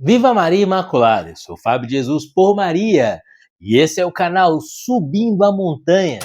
Viva Maria Imaculada! Eu sou Fábio de Jesus por Maria e esse é o canal Subindo a Montanha.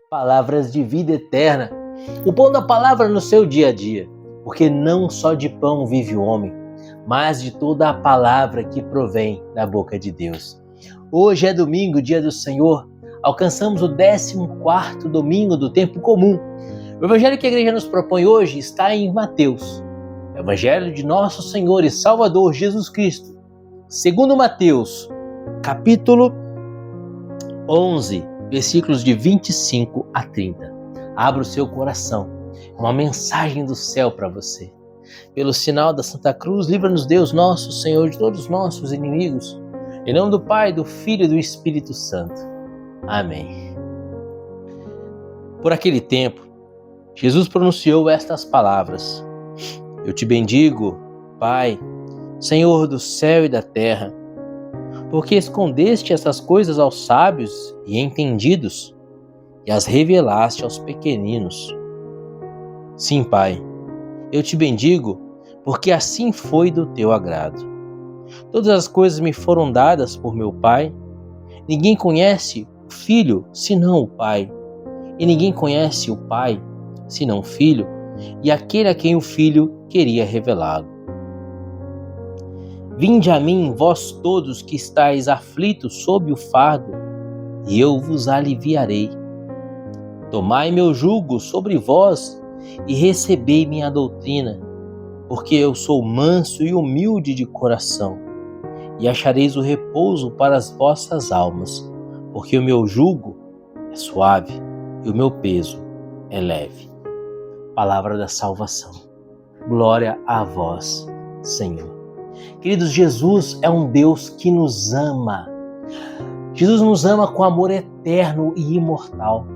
Palavras de vida eterna. O pão da palavra no seu dia a dia, porque não só de pão vive o homem, mas de toda a palavra que provém da boca de Deus. Hoje é domingo, dia do Senhor. Alcançamos o 14º domingo do tempo comum. O evangelho que a igreja nos propõe hoje está em Mateus. O evangelho de nosso Senhor e Salvador Jesus Cristo. Segundo Mateus, capítulo 11, versículos de 25 a 30. Abra o seu coração. Uma mensagem do céu para você. Pelo sinal da Santa Cruz, livra-nos Deus, nosso Senhor, de todos os nossos inimigos. Em nome do Pai, do Filho e do Espírito Santo. Amém. Por aquele tempo, Jesus pronunciou estas palavras: Eu te bendigo, Pai, Senhor do céu e da terra, porque escondeste essas coisas aos sábios e entendidos e as revelaste aos pequeninos. Sim, Pai, eu te bendigo, porque assim foi do teu agrado. Todas as coisas me foram dadas por meu Pai. Ninguém conhece o Filho, senão o Pai. E ninguém conhece o Pai, senão o Filho, e aquele a quem o Filho queria revelá-lo. Vinde a mim, vós todos que estáis aflitos sob o fardo, e eu vos aliviarei. Tomai meu jugo sobre vós, e recebei minha doutrina, porque eu sou manso e humilde de coração, e achareis o repouso para as vossas almas, porque o meu jugo é suave e o meu peso é leve. Palavra da salvação. Glória a vós, Senhor. Queridos, Jesus é um Deus que nos ama. Jesus nos ama com amor eterno e imortal.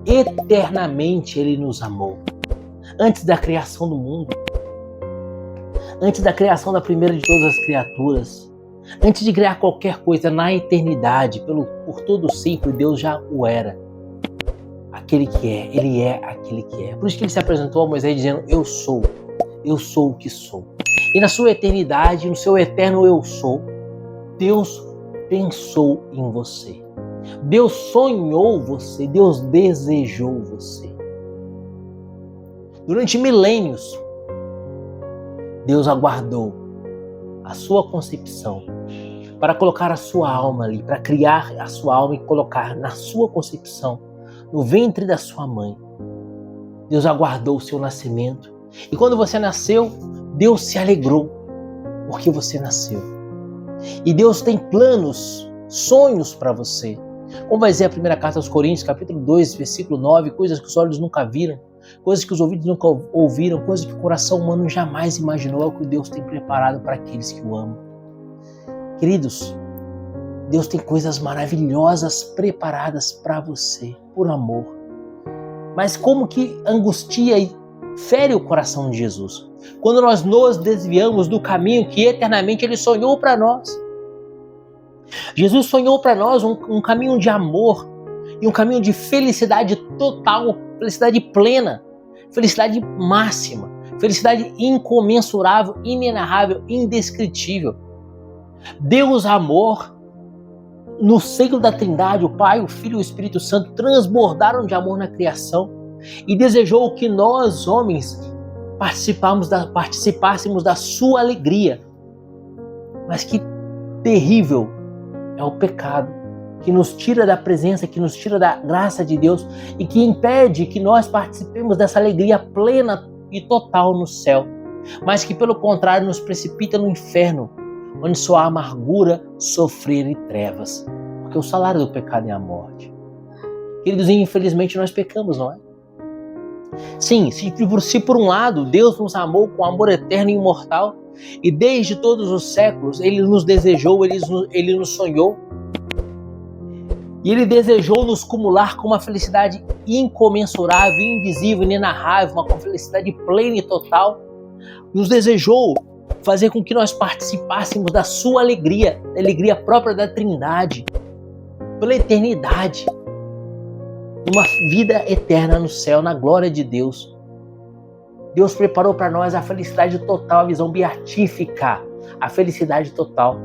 Eternamente Ele nos amou. Antes da criação do mundo, antes da criação da primeira de todas as criaturas, antes de criar qualquer coisa na eternidade, por todo sempre, Deus já o era. Aquele que é, Ele é aquele que é. Por isso que Ele se apresentou a Moisés dizendo: eu sou o que sou. E na sua eternidade, no seu eterno eu sou, Deus pensou em você. Deus sonhou você, Deus desejou você. Durante milênios, Deus aguardou a sua concepção para colocar a sua alma ali, para criar a sua alma e colocar na sua concepção, no ventre da sua mãe. Deus aguardou o seu nascimento. E quando você nasceu, Deus se alegrou porque você nasceu. E Deus tem planos, sonhos para você. Como vai dizer a primeira carta aos Coríntios, capítulo 2, versículo 9, coisas que os olhos nunca viram, coisas que os ouvidos nunca ouviram, coisas que o coração humano jamais imaginou, é o que Deus tem preparado para aqueles que o amam. Queridos, Deus tem coisas maravilhosas preparadas para você, por amor. Mas como que angustia e fere o coração de Jesus quando nós nos desviamos do caminho que eternamente Ele sonhou para nós. Jesus sonhou para nós um caminho de amor e um caminho de felicidade total, felicidade plena, felicidade máxima, felicidade incomensurável, inenarrável, indescritível. Deus amor, no seio da Trindade, o Pai, o Filho e o Espírito Santo transbordaram de amor na criação e desejou que nós, homens, participássemos da sua alegria. Mas que terrível é o pecado, que nos tira da presença, que nos tira da graça de Deus e que impede que nós participemos dessa alegria plena e total no céu, mas que pelo contrário nos precipita no inferno, onde só há amargura, sofrer e trevas, porque o salário do pecado é a morte. Queridos, infelizmente nós pecamos, não é? Sim, se por um lado Deus nos amou com amor eterno e imortal, e desde todos os séculos Ele nos desejou, Ele nos sonhou, e Ele desejou nos cumular com uma felicidade incomensurável, indizível, inenarrável, uma felicidade plena e total. Nos desejou fazer com que nós participássemos da sua alegria, da alegria própria da Trindade, pela eternidade, uma vida eterna no céu, na glória de Deus. Deus preparou para nós a felicidade total, a visão beatífica, a felicidade total.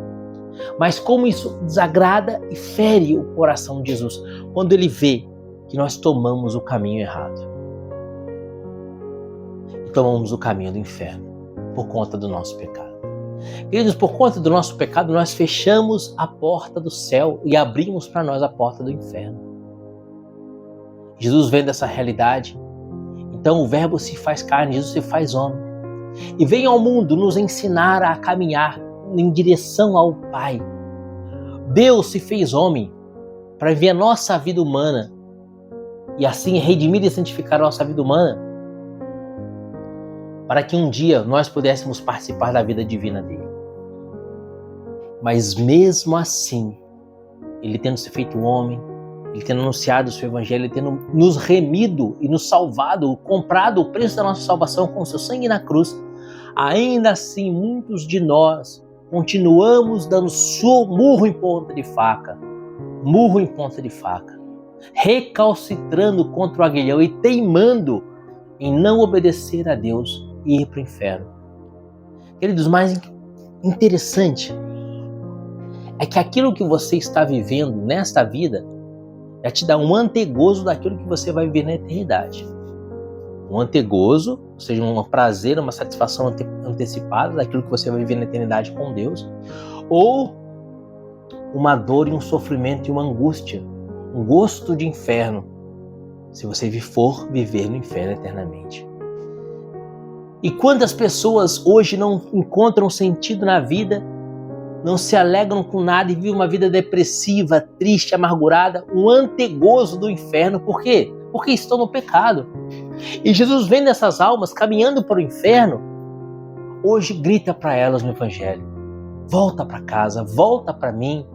Mas como isso desagrada e fere o coração de Jesus, quando ele vê que nós tomamos o caminho errado. E tomamos o caminho do inferno por conta do nosso pecado. Queridos, por conta do nosso pecado, nós fechamos a porta do céu e abrimos para nós a porta do inferno. Jesus vendo essa realidade, então o verbo se faz carne, Jesus se faz homem. E vem ao mundo nos ensinar a caminhar em direção ao Pai. Deus se fez homem para viver a nossa vida humana e assim redimir e santificar a nossa vida humana, para que um dia nós pudéssemos participar da vida divina dele. Mas mesmo assim, ele tendo se feito homem, ele tendo anunciado o seu evangelho, ele tendo nos remido e nos salvado, comprado o preço da nossa salvação com o seu sangue na cruz, ainda assim muitos de nós continuamos dando murro em ponta de faca, recalcitrando contra o aguilhão e teimando em não obedecer a Deus e ir para o inferno. Queridos, mais interessante é que aquilo que você está vivendo nesta vida já te dá um antegozo daquilo que você vai viver na eternidade. Um antegozo, ou seja, um prazer, uma satisfação antecipada daquilo que você vai viver na eternidade com Deus, ou uma dor e um sofrimento e uma angústia, um gosto de inferno, se você for viver no inferno eternamente. E quantas pessoas hoje não encontram sentido na vida, não se alegram com nada e vivem uma vida depressiva, triste, amargurada, um antegozo do inferno. Por quê? Porque estão no pecado. E Jesus, vendo essas almas caminhando para o inferno, hoje grita para elas no Evangelho: volta para casa, volta para mim.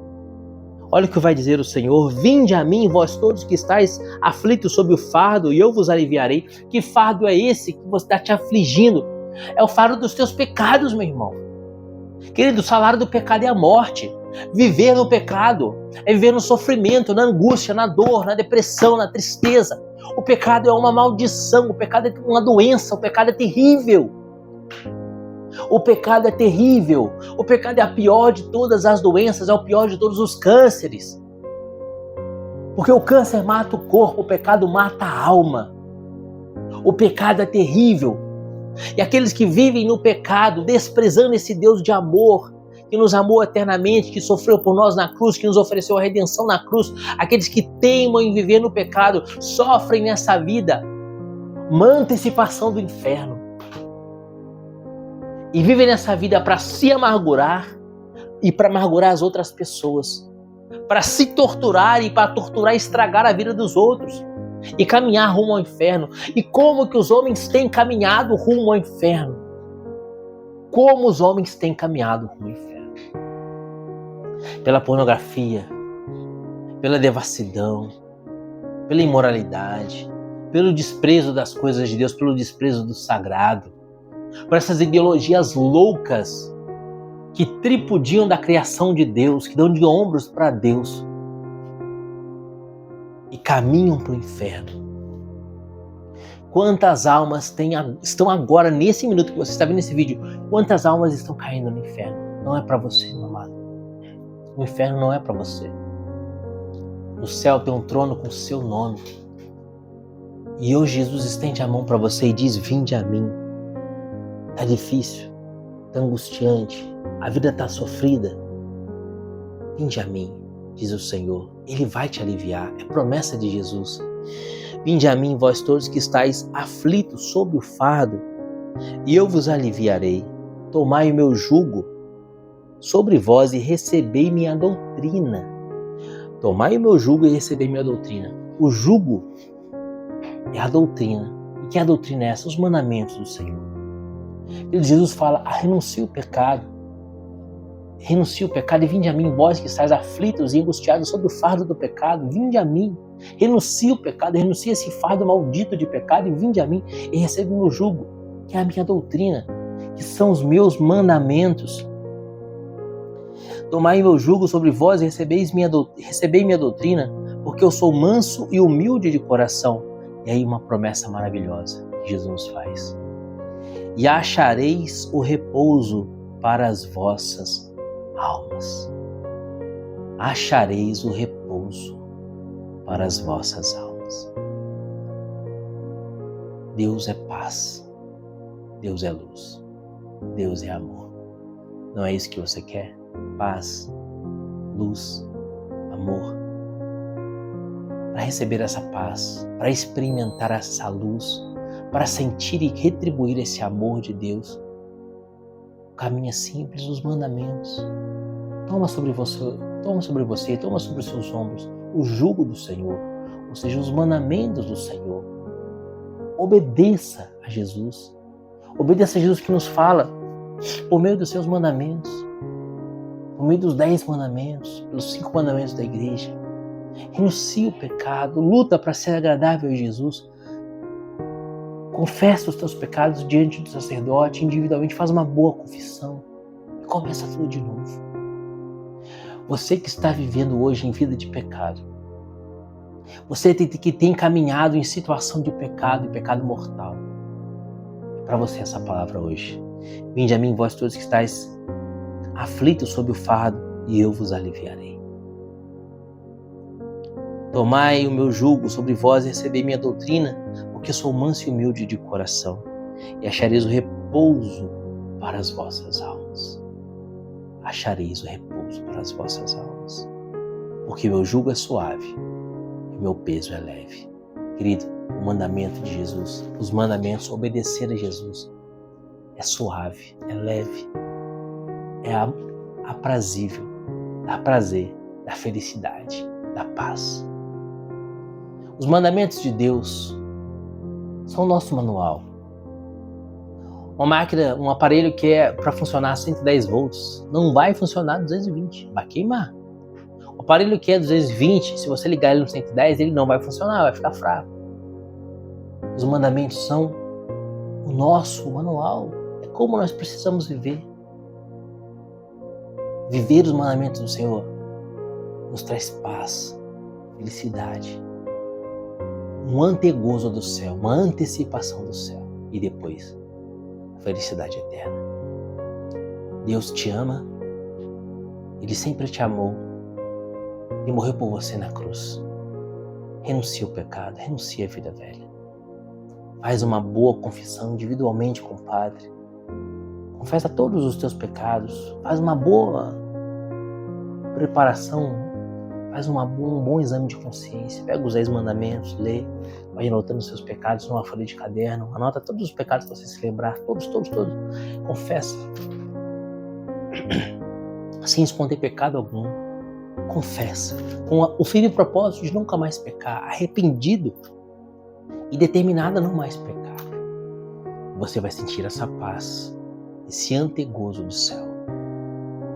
Olha o que vai dizer o Senhor: vinde a mim, vós todos que estáis aflitos sob o fardo, e eu vos aliviarei. Que fardo é esse que você está te afligindo? É o fardo dos teus pecados, meu irmão. Querido, o salário do pecado é a morte. Viver no pecado é viver no sofrimento, na angústia, na dor, na depressão, na tristeza. O pecado é uma maldição, o pecado é uma doença, o pecado é terrível. O pecado é terrível. O pecado é a pior de todas as doenças, é o pior de todos os cânceres. Porque o câncer mata o corpo, o pecado mata a alma. O pecado é terrível. E aqueles que vivem no pecado, desprezando esse Deus de amor, que nos amou eternamente, que sofreu por nós na cruz, que nos ofereceu a redenção na cruz, aqueles que teimam em viver no pecado, sofrem nessa vida uma antecipação do inferno. E vivem nessa vida para se amargurar e para amargurar as outras pessoas, para se torturar e para torturar e estragar a vida dos outros e caminhar rumo ao inferno. E como que os homens têm caminhado rumo ao inferno? Como os homens têm caminhado rumo ao inferno? Pela pornografia, pela devassidão, pela imoralidade, pelo desprezo das coisas de Deus, pelo desprezo do sagrado, por essas ideologias loucas que tripudiam da criação de Deus, que dão de ombros para Deus e caminham para o inferno. Quantas almas estão agora, nesse minuto que você está vendo esse vídeo, quantas almas estão caindo no inferno? Não é para você, meu amado. O inferno não é para você. No céu tem um trono com o seu nome. E hoje Jesus estende a mão para você e diz: vinde a mim. Tá difícil, tá angustiante, a vida tá sofrida. Vinde a mim, diz o Senhor. Ele vai te aliviar, é promessa de Jesus. Vinde a mim, vós todos que estáis aflitos sob o fardo, e eu vos aliviarei. Tomai o meu jugo sobre vós e recebei minha doutrina. Tomai o meu jugo e recebei minha doutrina. O jugo é a doutrina. E que a doutrina é essa? Os mandamentos do Senhor. Jesus fala: renuncie o pecado. Renuncie o pecado e vinde a mim, vós que estáis aflitos e angustiados sob o fardo do pecado. Vinde a mim. Renuncie o pecado, renuncie esse fardo maldito de pecado e vinde a mim e recebe o meu jugo, que é a minha doutrina, que são os meus mandamentos. Tomai meu jugo sobre vós e recebei minha doutrina, porque eu sou manso e humilde de coração. E aí uma promessa maravilhosa que Jesus nos faz. E achareis o repouso para as vossas almas. Achareis o repouso para as vossas almas. Deus é paz. Deus é luz. Deus é amor. Não é isso que você quer? Paz, luz, amor. Para receber essa paz, para experimentar essa luz, para sentir e retribuir esse amor de Deus, o caminho é simples, os mandamentos. Toma sobre você, toma sobre os seus ombros o jugo do Senhor, ou seja, os mandamentos do Senhor. Obedeça a Jesus. Obedeça a Jesus que nos fala por meio dos seus mandamentos, por meio dos 10 mandamentos, pelos 5 mandamentos da igreja. Renuncia o pecado, luta para ser agradável a Jesus. Confessa os teus pecados diante do sacerdote, individualmente, faz uma boa confissão e começa tudo de novo. Você que está vivendo hoje em vida de pecado, você que tem caminhado em situação de pecado e pecado mortal, é para você essa palavra hoje. Vinde a mim, vós todos que estáis aflitos sob o fardo, e eu vos aliviarei. Tomai o meu jugo sobre vós e recebei minha doutrina, porque sou manso e humilde de coração, e achareis o repouso para as vossas almas. Achareis o repouso para as vossas almas, porque meu jugo é suave e meu peso é leve. Querido, o mandamento de Jesus, os mandamentos, obedecer a Jesus, é suave, é leve, é aprazível, dá prazer, dá felicidade, dá paz. Os mandamentos de Deus são o nosso manual. Uma máquina, um aparelho que é para funcionar a 110 volts, não vai funcionar a 220, vai queimar. O aparelho que é 220, se você ligar ele no 110, ele não vai funcionar, vai ficar fraco. Os mandamentos são o nosso manual, é como nós precisamos viver. Viver os mandamentos do Senhor nos traz paz, felicidade, um antegozo do céu, uma antecipação do céu e depois a felicidade eterna. Deus te ama, Ele sempre te amou e morreu por você na cruz. Renuncia o pecado, renuncia a vida velha. Faz uma boa confissão individualmente com o Padre. Confessa todos os teus pecados, faz uma boa preparação, faz um bom exame de consciência, pega os 10 mandamentos, lê, vai anotando os seus pecados numa folha de caderno, anota todos os pecados que você se lembrar, todos, confessa, sem esconder pecado algum, confessa, com o firme propósito de nunca mais pecar, arrependido e determinado a não mais pecar. Você vai sentir essa paz, esse antegozo do céu.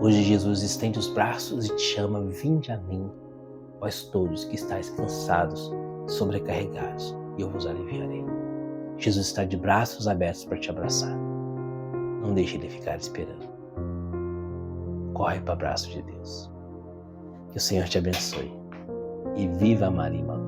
Hoje Jesus estende os braços e te chama: vinde a mim, vós todos que estáis cansados e sobrecarregados, e eu vos aliviarei. Jesus está de braços abertos para te abraçar. Não deixe ele ficar esperando. Corre para o abraço de Deus. Que o Senhor te abençoe. E viva Maria Immaculada.